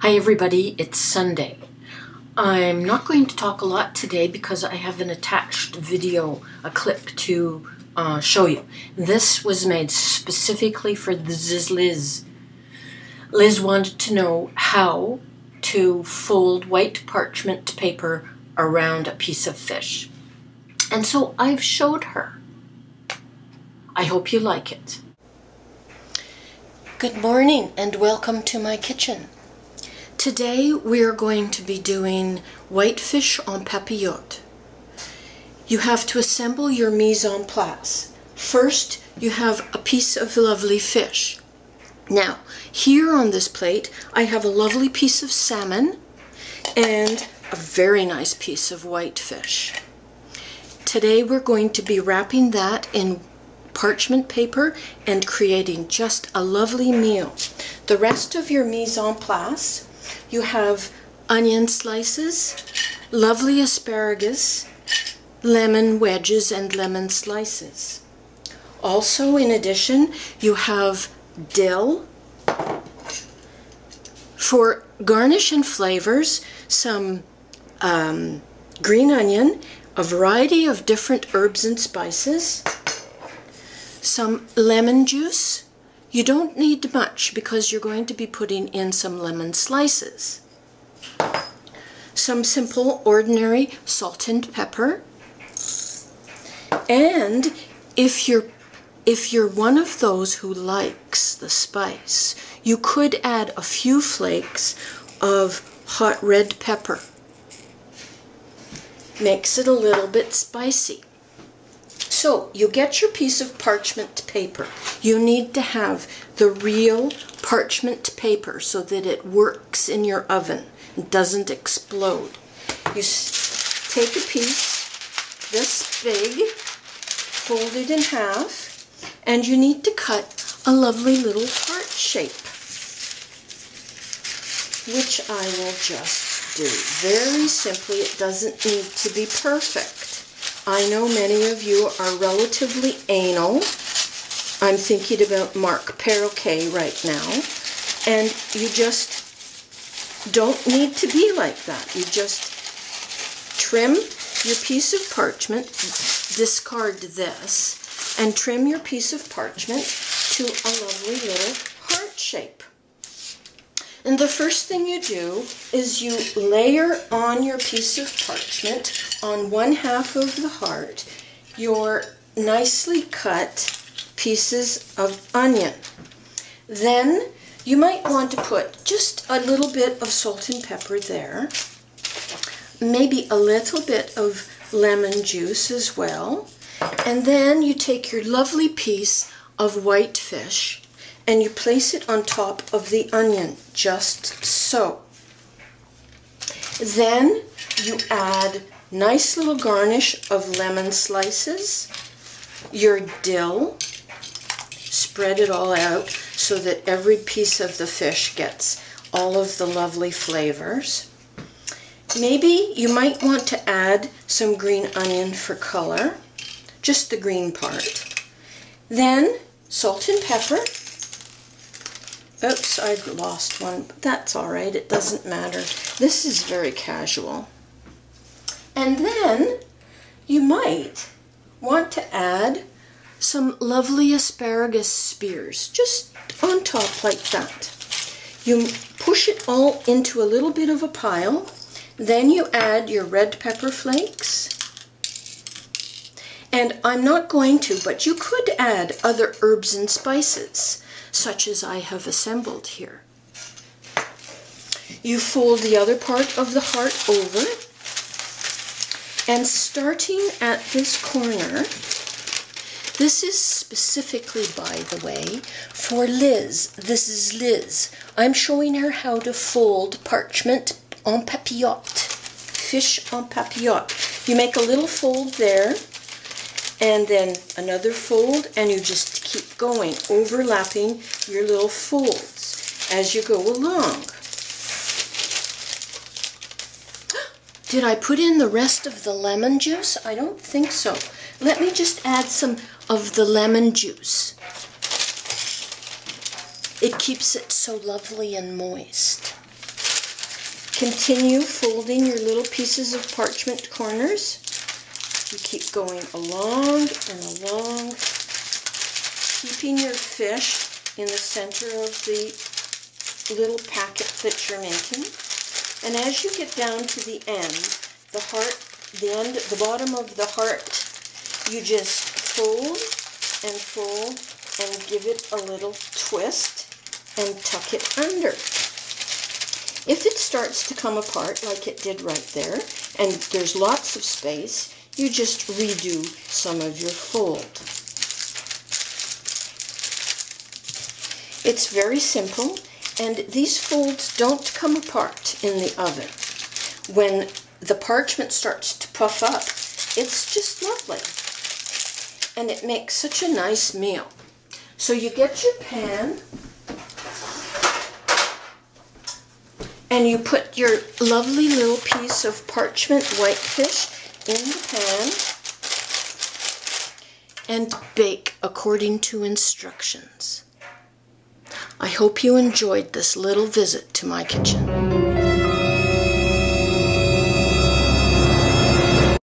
Hi everybody, it's Sunday. I'm not going to talk a lot today because I have an attached video, a clip to show you. This was made specifically for thizizliz. Liz wanted to know how to fold white parchment paper around a piece of fish. And so I've showed her. I hope you like it. Good morning and welcome to my kitchen. Today we are going to be doing whitefish en papillot. You have to assemble your mise en place. First, you have a piece of lovely fish. Now, here on this plate, I have a lovely piece of salmon and a very nice piece of whitefish. Today we're going to be wrapping that in parchment paper and creating just a lovely meal. The rest of your mise en place, you have onion slices, lovely asparagus, lemon wedges and lemon slices. Also, in addition, you have dill. For garnish and flavors, some green onion, a variety of different herbs and spices, some lemon juice. You don't need much because you're going to be putting in some lemon slices. Some simple, ordinary salt and pepper. And if you're one of those who likes the spice, you could add a few flakes of hot red pepper. Makes it a little bit spicy. So, you get your piece of parchment paper. You need to have the real parchment paper so that it works in your oven and doesn't explode. You take a piece this big, fold it in half, and you need to cut a lovely little heart shape, which I will just do. Very simply, it doesn't need to be perfect. I know many of you are relatively anal. I'm thinking about Marc Perroquet right now. And you just don't need to be like that. You just trim your piece of parchment, discard this, and trim your piece of parchment to a lovely little heart shape. And the first thing you do is you layer on your piece of parchment, on one half of the heart, your nicely cut pieces of onion. Then you might want to put just a little bit of salt and pepper there, maybe a little bit of lemon juice as well, and then you take your lovely piece of whitefish and you place it on top of the onion, just so. Then you add nice little garnish of lemon slices, your dill, spread it all out so that every piece of the fish gets all of the lovely flavors. Maybe you might want to add some green onion for color, just the green part. Then salt and pepper. Oops, I lost one, but that's all right, it doesn't matter. This is very casual. And then you might want to add some lovely asparagus spears, just on top like that. You push it all into a little bit of a pile, then you add your red pepper flakes. And I'm not going to, but you could add other herbs and spices, such as I have assembled here. You fold the other part of the heart over, and starting at this corner, this is specifically, by the way, for Liz. This is Liz. I'm showing her how to fold parchment en papillot, fish en papillot. You make a little fold there, and then another fold, and you just keep going, overlapping your little folds as you go along. Did I put in the rest of the lemon juice? I don't think so. Let me just add some of the lemon juice. It keeps it so lovely and moist. Continue folding your little pieces of parchment corners. You keep going along and along, keeping your fish in the center of the little packet that you're making. And as you get down to the end, the bottom of the heart, you just fold and fold and give it a little twist and tuck it under. If it starts to come apart like it did right there, and there's lots of space, you just redo some of your fold. It's very simple, and these folds don't come apart in the oven. When the parchment starts to puff up, it's just lovely. And it makes such a nice meal. So you get your pan, and you put your lovely little piece of parchment whitefish in the pan and bake according to instructions. I hope you enjoyed this little visit to my kitchen.